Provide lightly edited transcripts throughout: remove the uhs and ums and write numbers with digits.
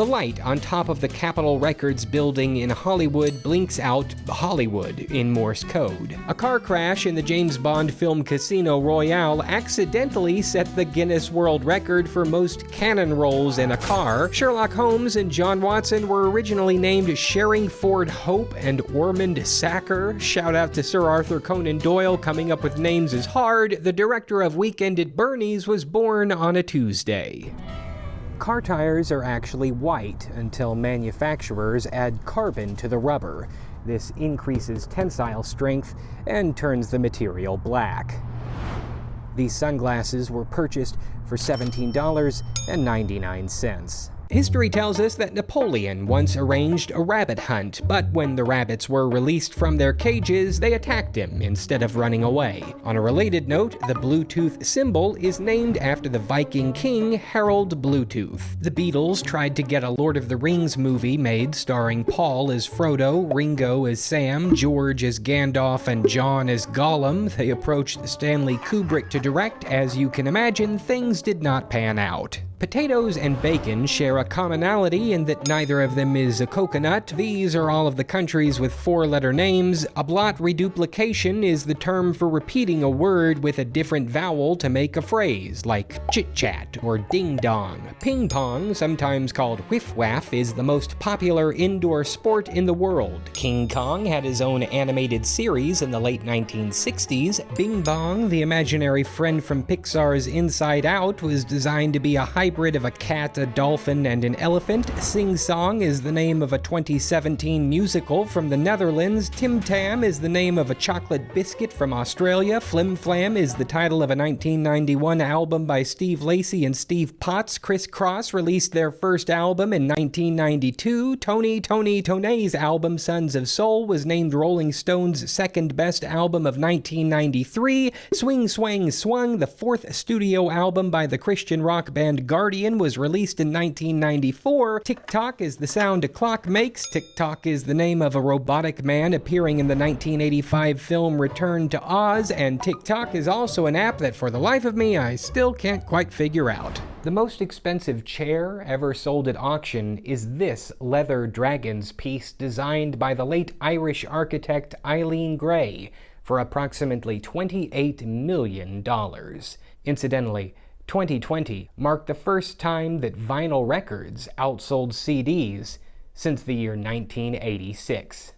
The light on top of the Capitol Records building in Hollywood blinks out Hollywood in Morse code. A car crash in the James Bond film Casino Royale accidentally set the Guinness World Record for most cannon rolls in a car. Sherlock Holmes and John Watson were originally named Sherringford Hope and Ormond Sacker. Shout out to Sir Arthur Conan Doyle, coming up with names is hard. The director of Weekend at Bernie's was born on a Tuesday. Car tires are actually white until manufacturers add carbon to the rubber. This increases tensile strength and turns the material black. These sunglasses were purchased for $17.99. History tells us that Napoleon once arranged a rabbit hunt, but when the rabbits were released from their cages, they attacked him instead of running away. On a related note, the Bluetooth symbol is named after the Viking king Harold Bluetooth. The Beatles tried to get a Lord of the Rings movie made starring Paul as Frodo, Ringo as Sam, George as Gandalf, and John as Gollum. They approached Stanley Kubrick to direct. As you can imagine, things did not pan out. Potatoes and bacon share a commonality in that neither of them is a coconut. These are all of the countries with four-letter names. A blot reduplication is the term for repeating a word with a different vowel to make a phrase, like chit-chat or ding-dong. Ping-pong, sometimes called whiff-waff, is the most popular indoor sport in the world. King Kong had his own animated series in the late 1960s. Bing Bong, the imaginary friend from Pixar's Inside Out, was designed to be a hybrid of a cat, a dolphin, and an elephant. Sing Song is the name of a 2017 musical from the Netherlands. Tim Tam is the name of a chocolate biscuit from Australia. Flim Flam is the title of a 1991 album by Steve Lacy and Steve Potts. Criss Cross released their first album in 1992. Tony's album Sons of Soul was named Rolling Stone's second best album of 1993. Swing Swang Swung, the fourth studio album by the Christian rock band Guardian, was released in 1994. Tick-tock is the sound a clock makes. Tick-tock is the name of a robotic man appearing in the 1985 film Return to Oz, and Tick-tock is also an app that for the life of me I still can't quite figure out. The most expensive chair ever sold at auction is this leather dragon's piece designed by the late Irish architect Eileen Gray for approximately $28 million. Incidentally, 2020 marked the first time that vinyl records outsold CDs since the year 1986.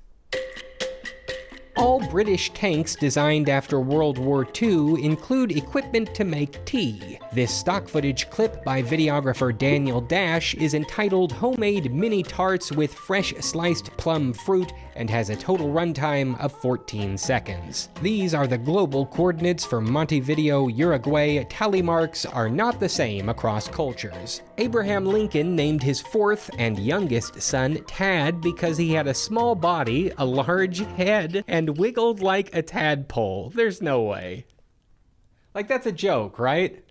All British tanks designed after World War II include equipment to make tea. This stock footage clip by videographer Daniel Dash is entitled Homemade Mini Tarts with Fresh Sliced Plum Fruit and has a total runtime of 14 seconds. These are the global coordinates for Montevideo, Uruguay. Tally marks are not the same across cultures. Abraham Lincoln named his fourth and youngest son Tad because he had a small body, a large head, and wiggled like a tadpole. There's no way. Like, that's a joke, right?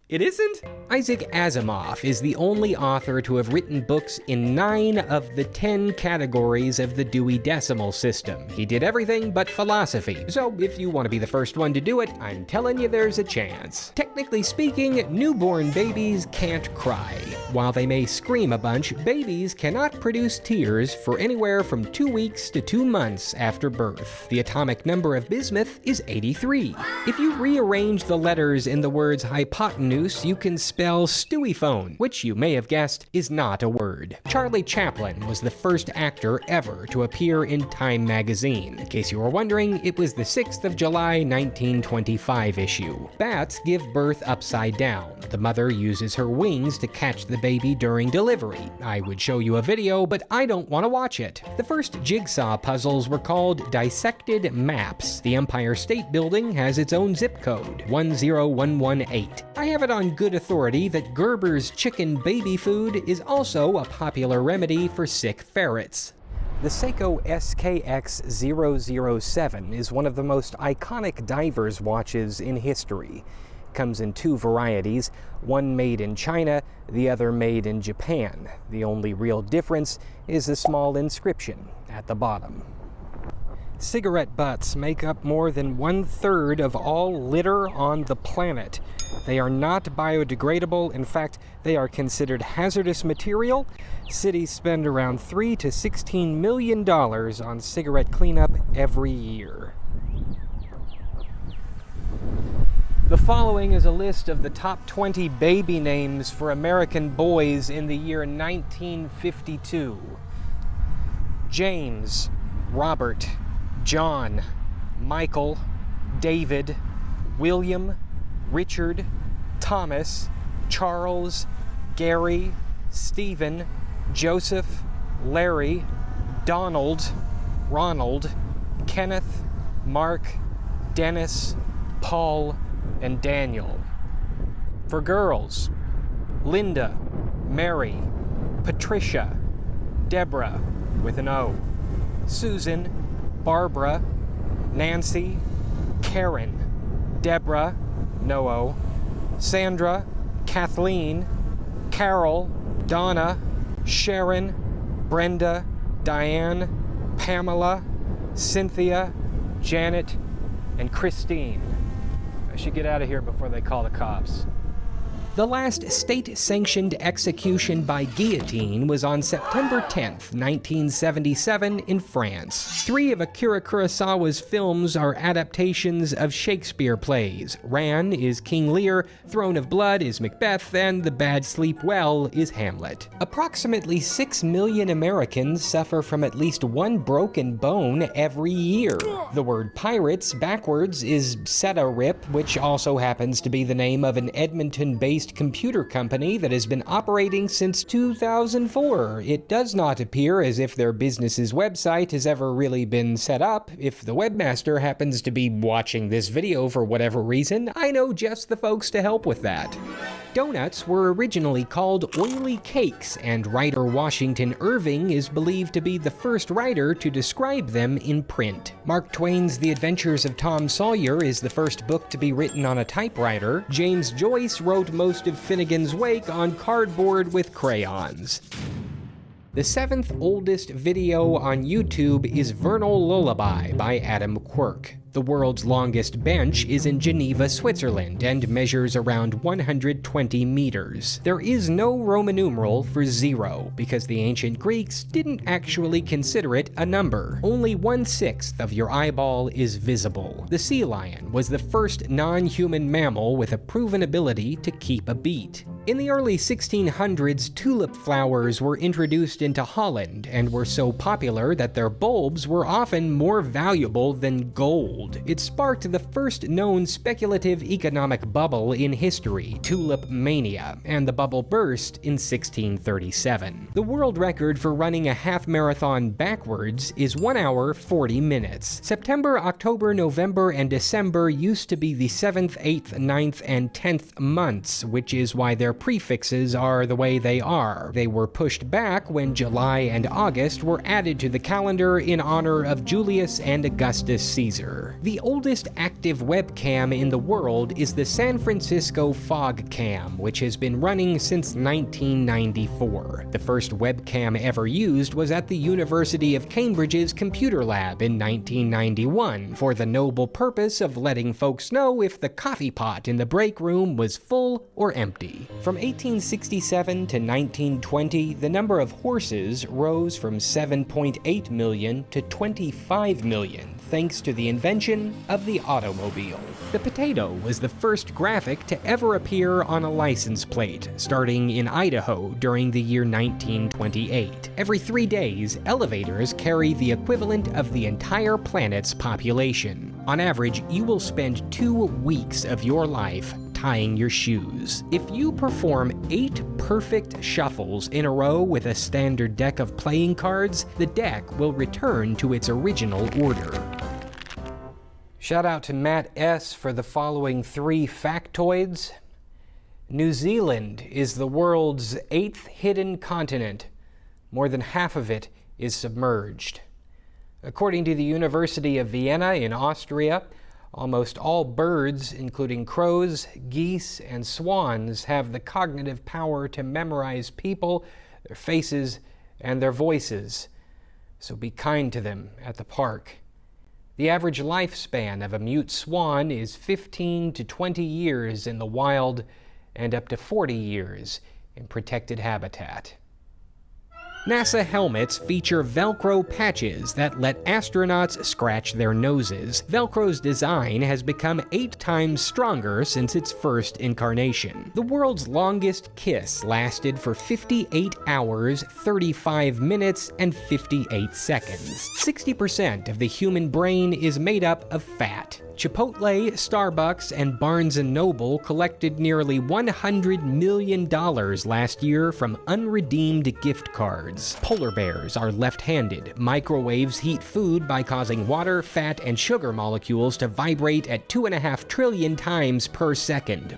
It isn't? Isaac Asimov is the only author to have written books in 9 of the 10 categories of the Dewey Decimal System. He did everything but philosophy, so if you want to be the first one to do it, I'm telling you there's a chance. Technically speaking, newborn babies can't cry. While they may scream a bunch, babies cannot produce tears for anywhere from 2 weeks to 2 months after birth. The atomic number of bismuth is 83. If you rearrange the letters in the words hypotenuse, you can spell stewiephone, which you may have guessed is not a word. Charlie Chaplin was the first actor ever to appear in Time magazine. In case you were wondering, it was the 6th of July 1925 issue. Bats give birth upside down. The mother uses her wings to catch the baby during delivery. I would show you a video, but I don't want to watch it. The first jigsaw puzzles were called dissected maps. The Empire State Building has its own zip code, 10118. I have it on good authority that Gerber's chicken baby food is also a popular remedy for sick ferrets. The Seiko SKX007 is one of the most iconic diver's watches in history. It comes in 2 varieties, one made in China, the other made in Japan. The only real difference is a small inscription at the bottom. Cigarette butts make up more than 1/3 of all litter on the planet. They are not biodegradable. In fact, they are considered hazardous material. Cities spend around $3 to $16 million on cigarette cleanup every year. The following is a list of the top 20 baby names for American boys in the year 1952. James, Robert, John, Michael, David, William, Richard, Thomas, Charles, Gary, Stephen, Joseph, Larry, Donald, Ronald, Kenneth, Mark, Dennis, Paul, and Daniel. For girls, Linda, Mary, Patricia, Deborah with an O, Susan, Barbara, Nancy, Karen, Deborah, no O, Sandra, Kathleen, Carol, Donna, Sharon, Brenda, Diane, Pamela, Cynthia, Janet, and Christine. I should get out of here before they call the cops. The last state-sanctioned execution by guillotine was on September 10th, 1977 in France. 3 of Akira Kurosawa's films are adaptations of Shakespeare plays. Ran is King Lear, Throne of Blood is Macbeth, and The Bad Sleep Well is Hamlet. Approximately 6 million Americans suffer from at least one broken bone every year. The word pirates backwards is Setarip, which also happens to be the name of an Edmonton-based computer company that has been operating since 2004. It does not appear as if their business's website has ever really been set up. If the webmaster happens to be watching this video for whatever reason, I know just the folks to help with that. Donuts were originally called oily cakes, and writer Washington Irving is believed to be the first writer to describe them in print. Mark Twain's The Adventures of Tom Sawyer is the first book to be written on a typewriter. James Joyce wrote most of Finnegan's Wake on cardboard with crayons. The 7th oldest video on YouTube is Vernal Lullaby by Adam Quirk. The world's longest bench is in Geneva, Switzerland, and measures around 120 meters. There is no Roman numeral for 0, because the ancient Greeks didn't actually consider it a number. Only 1/6 of your eyeball is visible. The sea lion was the first non-human mammal with a proven ability to keep a beat. In the early 1600s, tulip flowers were introduced into Holland and were so popular that their bulbs were often more valuable than gold. It sparked the first known speculative economic bubble in history, tulip mania, and the bubble burst in 1637. The world record for running a half marathon backwards is 1 hour 40 minutes. September, October, November, and December used to be the 7th, 8th, 9th, and 10th months, which is why their prefixes are the way they are. They were pushed back when July and August were added to the calendar in honor of Julius and Augustus Caesar. The oldest active webcam in the world is the San Francisco Fog Cam, which has been running since 1994. The first webcam ever used was at the University of Cambridge's computer lab in 1991 for the noble purpose of letting folks know if the coffee pot in the break room was full or empty. From 1867 to 1920, the number of horses rose from 7.8 million to 25 million, thanks to the invention of the automobile. The potato was the first graphic to ever appear on a license plate, starting in Idaho during the year 1928. Every 3 days, elevators carry the equivalent of the entire planet's population. On average, you will spend 2 weeks of your life tying your shoes. If you perform 8 perfect shuffles in a row with a standard deck of playing cards, the deck will return to its original order. Shout out to Matt S. for the following 3 factoids. New Zealand is the world's 8th hidden continent. More than half of it is submerged. According to the University of Vienna in Austria, almost all birds, including crows, geese, and swans, have the cognitive power to memorize people, their faces, and their voices. So be kind to them at the park. The average lifespan of a mute swan is 15 to 20 years in the wild and up to 40 years in protected habitat. NASA helmets feature Velcro patches that let astronauts scratch their noses. Velcro's design has become 8 times stronger since its first incarnation. The world's longest kiss lasted for 58 hours, 35 minutes, and 58 seconds. 60% of the human brain is made up of fat. Chipotle, Starbucks, and Barnes & Noble collected nearly $100 million last year from unredeemed gift cards. Polar bears are left-handed. Microwaves heat food by causing water, fat, and sugar molecules to vibrate at 2.5 trillion times per second.